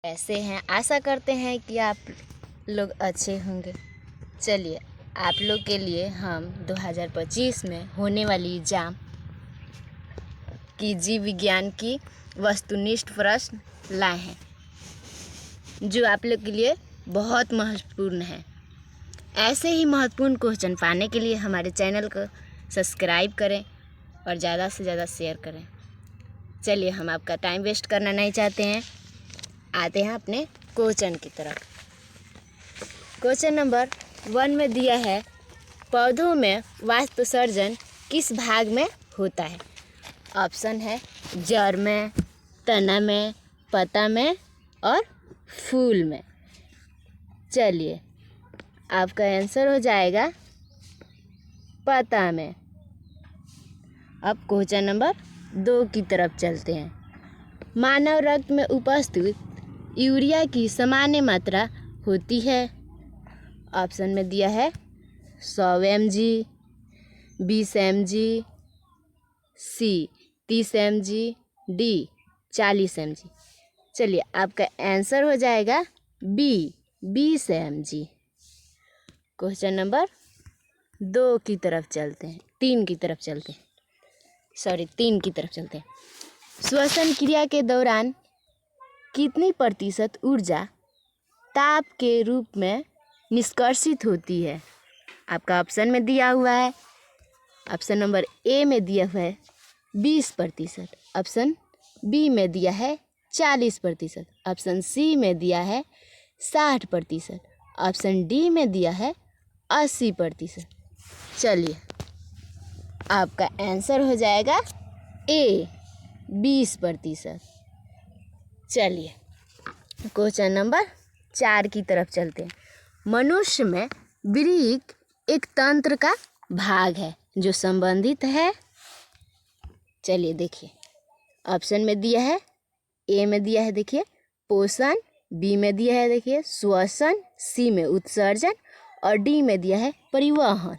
कैसे हैं? आशा करते हैं कि आप लोग अच्छे होंगे। चलिए आप लोग के लिए हम 2025 में होने वाली एग्ज़ाम की जीव विज्ञान की वस्तुनिष्ठ प्रश्न लाए हैं, जो आप लोग के लिए बहुत महत्वपूर्ण है। ऐसे ही महत्वपूर्ण क्वेश्चन पाने के लिए हमारे चैनल को सब्सक्राइब करें और ज़्यादा से ज़्यादा शेयर करें। चलिए हम आपका टाइम वेस्ट करना नहीं चाहते हैं, आते हैं अपने क्वेश्चन की तरफ। क्वेश्चन नंबर 1 में दिया है, पौधों में वाष्पोत्सर्जन किस भाग में होता है? ऑप्शन है जड़ में, तना में, पत्ता में और फूल में। चलिए आपका आंसर हो जाएगा पत्ता में। अब क्वेश्चन नंबर 2 की तरफ चलते हैं। मानव रक्त में उपस्थित यूरिया की सामान्य मात्रा होती है। ऑप्शन में दिया है 100 mg, 20 mg, सी 30 mg, डी 40 mg। चलिए आपका आंसर हो जाएगा बी 20 mg। क्वेश्चन नंबर 2 की तरफ चलते हैं, 3 की तरफ चलते हैं। श्वसन क्रिया के दौरान कितनी प्रतिशत ऊर्जा ताप के रूप में निष्कर्षित होती है? आपका ऑप्शन में दिया हुआ है, ऑप्शन नंबर ए में दिया हुआ है 20%, ऑप्शन बी में दिया है 40%, ऑप्शन सी में दिया है 60%, ऑप्शन डी में दिया है 80%। चलिए आपका आंसर हो जाएगा ए 20%। चलिए क्वेश्चन नंबर 4 की तरफ चलते हैं। मनुष्य में वृक्क एक तंत्र का भाग है जो संबंधित है। चलिए देखिए, ऑप्शन में दिया है, ए में दिया है देखिए पोषण, बी में दिया है देखिए श्वसन, सी में उत्सर्जन और डी में दिया है परिवहन।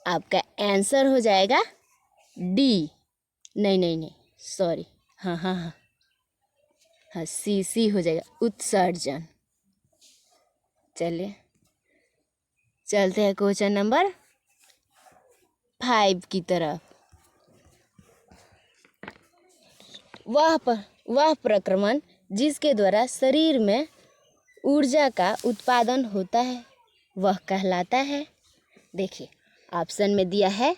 आपका आंसर हो जाएगा डी, नहीं सॉरी, हाँ सी हो जाएगा उत्सर्जन। चलिए चलते हैं क्वेश्चन नंबर 5 की तरफ। वह प्रक्रमण जिसके द्वारा शरीर में ऊर्जा का उत्पादन होता है वह कहलाता है। देखिए ऑप्शन में दिया है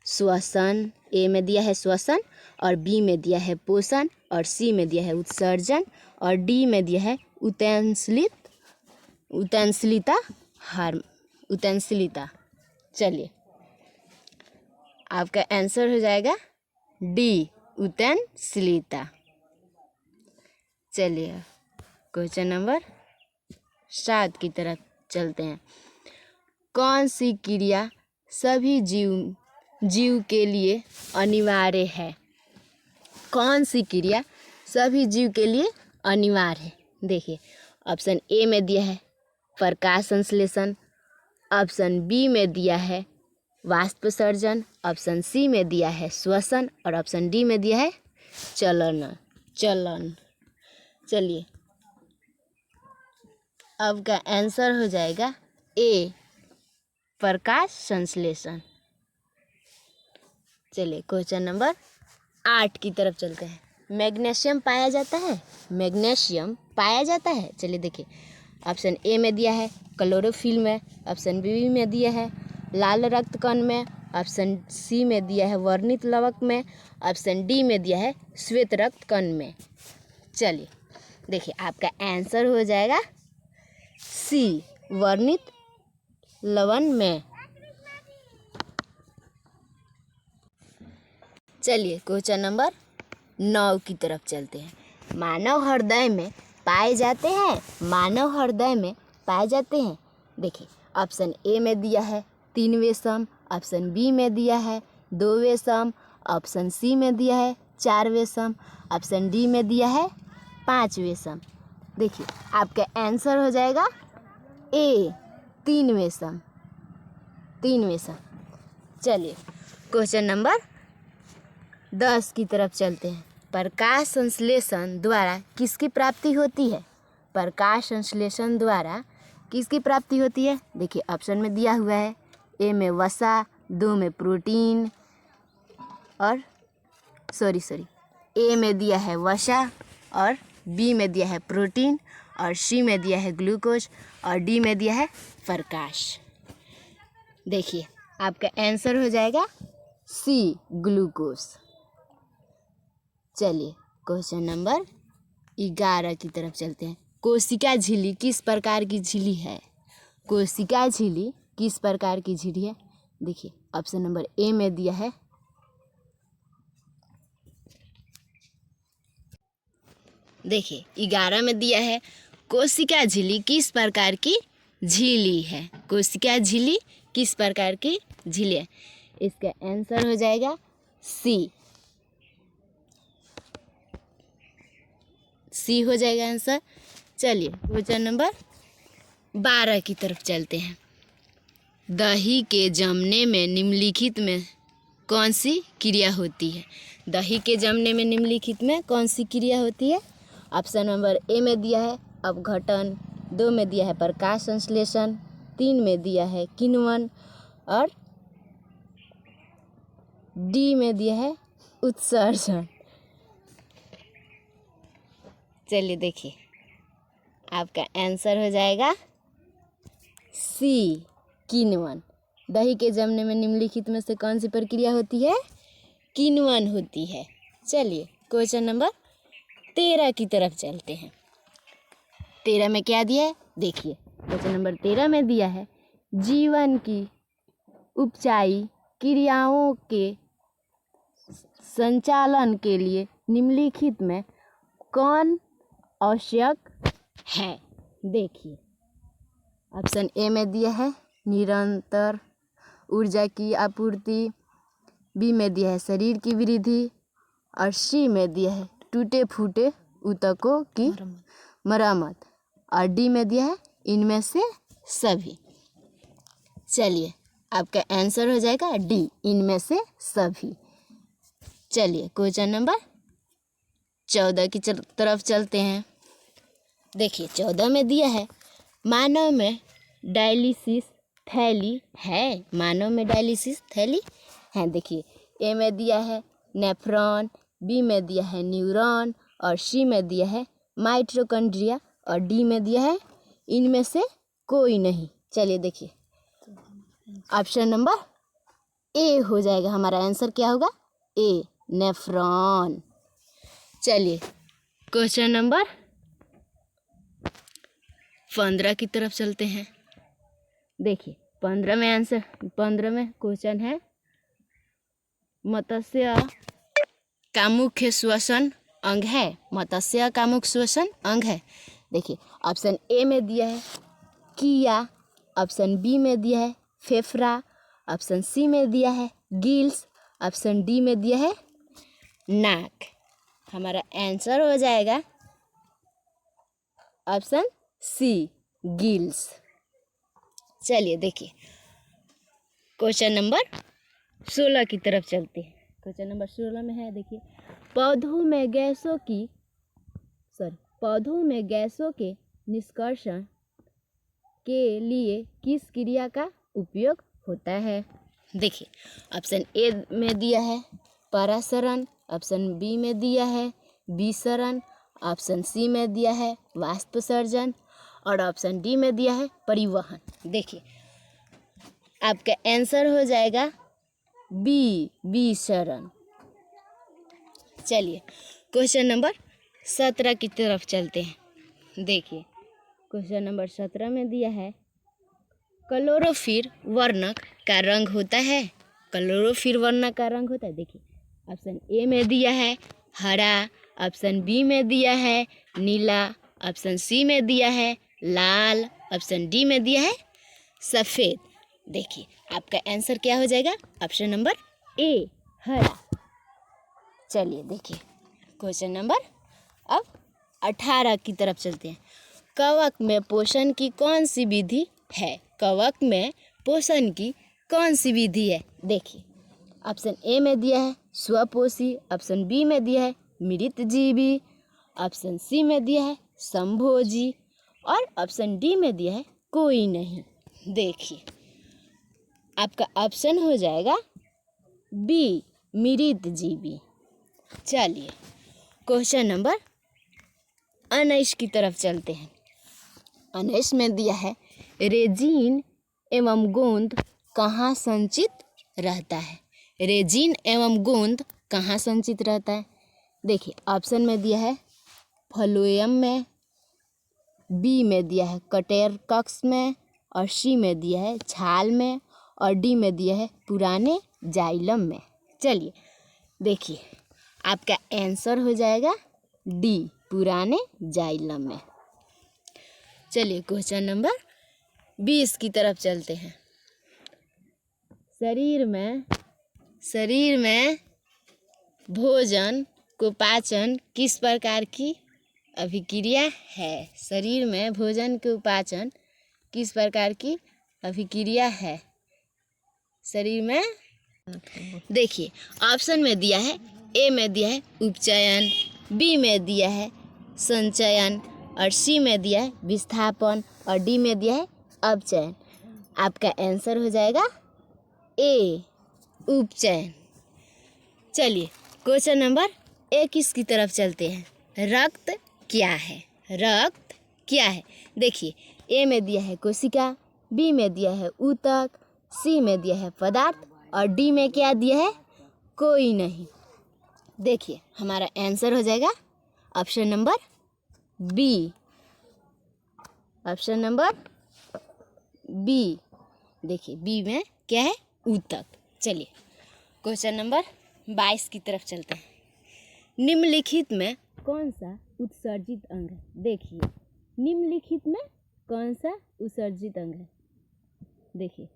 श्वसन, ए में दिया है श्वसन और बी में दिया है पोषण और सी में दिया है उत्सर्जन और डी में दिया है उतंसलिता। चलिए आपका आंसर हो जाएगा डी उतंसलिता। चलिए क्वेश्चन नंबर 7 की तरफ चलते हैं। कौन सी क्रिया सभी जीव के लिए अनिवार्य है? कौन सी क्रिया सभी जीव के लिए अनिवार्य है? देखिए ऑप्शन ए में दिया है प्रकाश संश्लेषण, ऑप्शन बी में दिया है वाष्पोत्सर्जन, ऑप्शन सी में दिया है श्वसन और ऑप्शन डी में दिया है चलन। चलिए अब का आंसर हो जाएगा ए प्रकाश संश्लेषण। चलिए क्वेश्चन नंबर 8 की तरफ चलते हैं। मैग्नीशियम पाया जाता है। चलिए देखिए, ऑप्शन ए में दिया है क्लोरोफिल में, ऑप्शन बी में दिया है लाल रक्त कण में, ऑप्शन सी में दिया है वर्णित लवक में, ऑप्शन डी में दिया है श्वेत रक्त कण में। चलिए देखिए आपका आंसर हो जाएगा सी वर्णित लवण में। चलिए क्वेश्चन नंबर 9 की तरफ चलते हैं। मानव हृदय में पाए जाते हैं। देखिए ऑप्शन ए में दिया है 3 वेशम, ऑप्शन बी में दिया है 2 वेशम, ऑप्शन सी में दिया है 4 वेशम, ऑप्शन डी में दिया है 5 वेशम। देखिए आपका आंसर हो जाएगा ए 3 वेशम। चलिए क्वेश्चन नंबर 10 की तरफ चलते हैं। प्रकाश संश्लेषण द्वारा किसकी प्राप्ति होती है? प्रकाश संश्लेषण द्वारा किसकी प्राप्ति होती है? देखिए ऑप्शन में दिया हुआ है, ए में वसा, 2 में प्रोटीन और ए में दिया है वसा और बी में दिया है प्रोटीन और सी में दिया है ग्लूकोज और डी में दिया है प्रकाश। देखिए आपका आंसर हो जाएगा सी, ग्लूकोज। चलिए क्वेश्चन नंबर 11 की तरफ चलते हैं। कोशिका झिल्ली किस प्रकार की झिल्ली है? कोशिका झिल्ली किस प्रकार की झिल्ली है? देखिए ऑप्शन नंबर ए में दिया है, देखिए 11 में दिया है कोशिका झिल्ली किस प्रकार की झिल्ली है? कोशिका झिल्ली किस प्रकार की झिल्ली है? इसका आंसर हो जाएगा सी हो जाएगा आंसर। चलिए क्वेश्चन नंबर 12 की तरफ चलते हैं। दही के जमने में निम्नलिखित में कौन सी क्रिया होती है? दही के जमने में निम्नलिखित में कौन सी क्रिया होती है? ऑप्शन नंबर ए में दिया है अपघटन, 2 में दिया है प्रकाश संश्लेषण, 3 में दिया है किण्वन और डी में दिया है उत्सर्जन। चलिए देखिए आपका आंसर हो जाएगा सी, किण्वन। दही के जमने में निम्नलिखित में से कौन सी प्रक्रिया होती है? किण्वन होती है। चलिए क्वेश्चन नंबर 13 की तरफ चलते हैं। 13 में क्या दिया है? देखिए क्वेश्चन नंबर 13 में दिया है जीवन की उपचायी क्रियाओं के संचालन के लिए निम्नलिखित में कौन आवश्यक है? देखिए ऑप्शन ए में दिया है निरंतर ऊर्जा की आपूर्ति, बी में दिया है शरीर की वृद्धि और सी में दिया है टूटे फूटे ऊतकों की मरम्मत और डी में दिया है इनमें से सभी। चलिए आपका आंसर हो जाएगा डी, इनमें से सभी। चलिए क्वेश्चन नंबर 14 की तरफ चलते हैं। देखिए 14 में दिया है मानव में डायलिसिस थैली है? मानव में डायलिसिस थैली है। देखिए ए में दिया है नेफ्रॉन, बी में दिया है न्यूरॉन और सी में दिया है माइटोकॉन्ड्रिया और डी में दिया है इनमें से कोई नहीं। चलिए देखिए ऑप्शन नंबर ए हो जाएगा, हमारा आंसर क्या होगा? ए, नेफ्रॉन। चलिए क्वेश्चन नंबर 15 की तरफ चलते हैं। देखिए 15 में क्वेश्चन है मत्स्य का मुख्य श्वसन अंग है? मत्स्य का मुख्य श्वसन अंग है। देखिए ऑप्शन ए में दिया है किया, ऑप्शन बी में दिया है फेफड़ा, ऑप्शन सी में दिया है गिल्स, ऑप्शन डी में दिया है नाक। हमारा आंसर हो जाएगा ऑप्शन सी, गिल्स। चलिए देखिए क्वेश्चन नंबर 16 की तरफ चलते हैं। क्वेश्चन नंबर 16 में है, देखिए पौधों में गैसों के निष्कर्षण के लिए किस क्रिया का उपयोग होता है? देखिए ऑप्शन ए में दिया है परासरण, ऑप्शन बी में दिया है विसरण, ऑप्शन सी में दिया है वाष्पसर्जन और ऑप्शन डी में दिया है परिवहन। देखिए आपका आंसर हो जाएगा बी, विसरण। चलिए क्वेश्चन नंबर 17 की तरफ चलते हैं। देखिए क्वेश्चन नंबर 17 में दिया है क्लोरोफिल वर्णक का रंग होता है? क्लोरोफिल वर्णक का रंग होता है। देखिए ऑप्शन ए में दिया है हरा, ऑप्शन बी में दिया है नीला, ऑप्शन सी में दिया है लाल, ऑप्शन डी में दिया है सफ़ेद। देखिए आपका आंसर क्या हो जाएगा? ऑप्शन नंबर ए, हरा। चलिए देखिए क्वेश्चन नंबर अब 18 की तरफ चलते हैं। कवक में पोषण की कौन सी विधि है? कवक में पोषण की कौन सी विधि है? देखिए ऑप्शन ए में दिया है स्वपोषी, ऑप्शन बी में दिया है मृतजीवी, ऑप्शन सी में दिया है संभोजी और ऑप्शन डी में दिया है कोई नहीं। देखिए आपका ऑप्शन हो जाएगा बी मृतजीवी। चलिए क्वेश्चन नंबर 19 की तरफ चलते हैं। 19 में दिया है रेजिन एवं गोंद कहाँ संचित रहता है। रेजिन एवं गोंद कहाँ संचित रहता है। देखिए ऑप्शन में दिया है फ्लोएम में, बी में दिया है कटेर कक्ष में और सी में दिया है छाल में और डी में दिया है पुराने जाइलम में। चलिए देखिए आपका आंसर हो जाएगा डी पुराने जाइलम में। चलिए क्वेश्चन नंबर 20 की तरफ चलते हैं। शरीर में भोजन को पाचन किस प्रकार की अभिक्रिया है। शरीर में भोजन को पाचन किस प्रकार की अभिक्रिया है। शरीर में देखिए ऑप्शन में दिया है ए में दिया है उपचयन, बी में दिया है संचयन और सी में दिया है विस्थापन और डी में दिया है अपचयन। आपका आंसर हो जाएगा ए उपचयन। चलिए क्वेश्चन नंबर 21 की तरफ चलते हैं। रक्त क्या है। रक्त क्या है। देखिए ए में दिया है कोशिका, बी में दिया है ऊतक, सी में दिया है पदार्थ और डी में क्या दिया है कोई नहीं। देखिए हमारा आंसर हो जाएगा option number B. Option number B. देखिए बी में क्या है ऊतक। चलिए क्वेश्चन नंबर 22 की तरफ चलते हैं। निम्नलिखित में कौन सा उत्सर्जित अंग है। देखिए निम्नलिखित में कौन सा उत्सर्जित अंग है। देखिए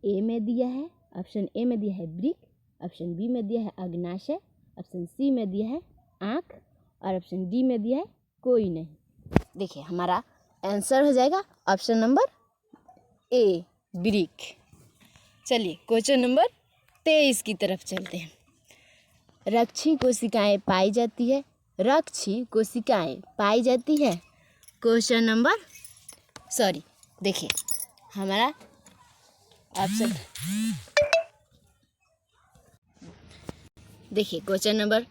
ए में दिया है, ऑप्शन ए में दिया है वृक्क, ऑप्शन बी में दिया है अग्नाशय, ऑप्शन सी में दिया है आँख और ऑप्शन डी में दिया है कोई नहीं। देखिए हमारा आंसर हो जाएगा ऑप्शन नंबर ए वृक्क। चलिए क्वेश्चन नंबर 23 की तरफ चलते हैं। रक्षी कोशिकाएं पाई जाती है। रक्षी कोशिकाएं पाई जाती है। क्वेश्चन नंबर देखिए हमारा ऑप्शन देखिए क्वेश्चन नंबर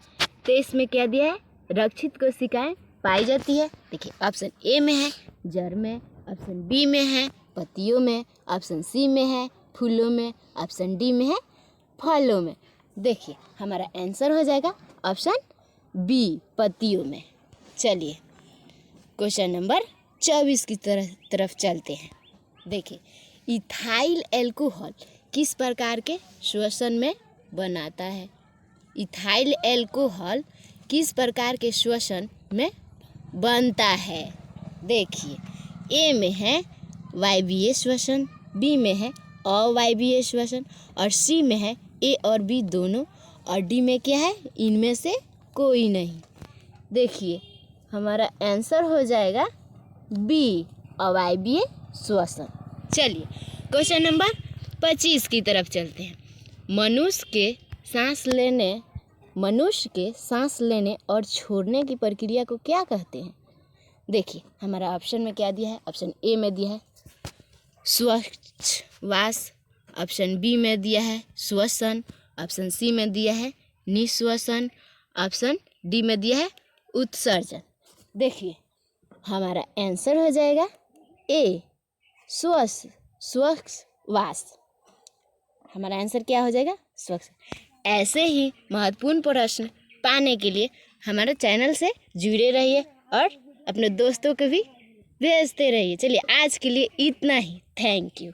23 में क्या दिया है रक्षित कोशिकाएं पाई जाती है। देखिए ऑप्शन ए में है जड़ में, ऑप्शन बी में है पत्तियों में, ऑप्शन सी में है फूलों में, ऑप्शन डी में है फलों में। देखिए हमारा आंसर हो जाएगा ऑप्शन बी पत्तियों में। चलिए क्वेश्चन नंबर 24 की तरफ चलते हैं। देखिए इथाइल अल्कोहल किस प्रकार के श्वसन में बनाता है। इथाइल अल्कोहल किस प्रकार के श्वसन में बनता है। देखिए ए में है वायवीय श्वसन, बी में है अवायवीय श्वसन और सी में है ए और बी दोनों और डी में क्या है इनमें से कोई नहीं। देखिए हमारा आंसर हो जाएगा बी अवायवीय श्वसन। चलिए क्वेश्चन नंबर 25 की तरफ चलते हैं। मनुष्य के सांस लेने और छोड़ने की प्रक्रिया को क्या कहते हैं। देखिए हमारा ऑप्शन में क्या दिया है। ऑप्शन ए में दिया है श्वास, ऑप्शन बी में दिया है श्वसन, ऑप्शन सी में दिया है निश्वसन, ऑप्शन डी में दिया है उत्सर्जन। देखिए हमारा आंसर हो जाएगा ए श्वास। हमारा आंसर क्या हो जाएगा श्वास। ऐसे ही महत्वपूर्ण प्रश्न पाने के लिए हमारे चैनल से जुड़े रहिए और अपने दोस्तों को भी भेजते रहिए। चलिए आज के लिए इतना ही। Thank you.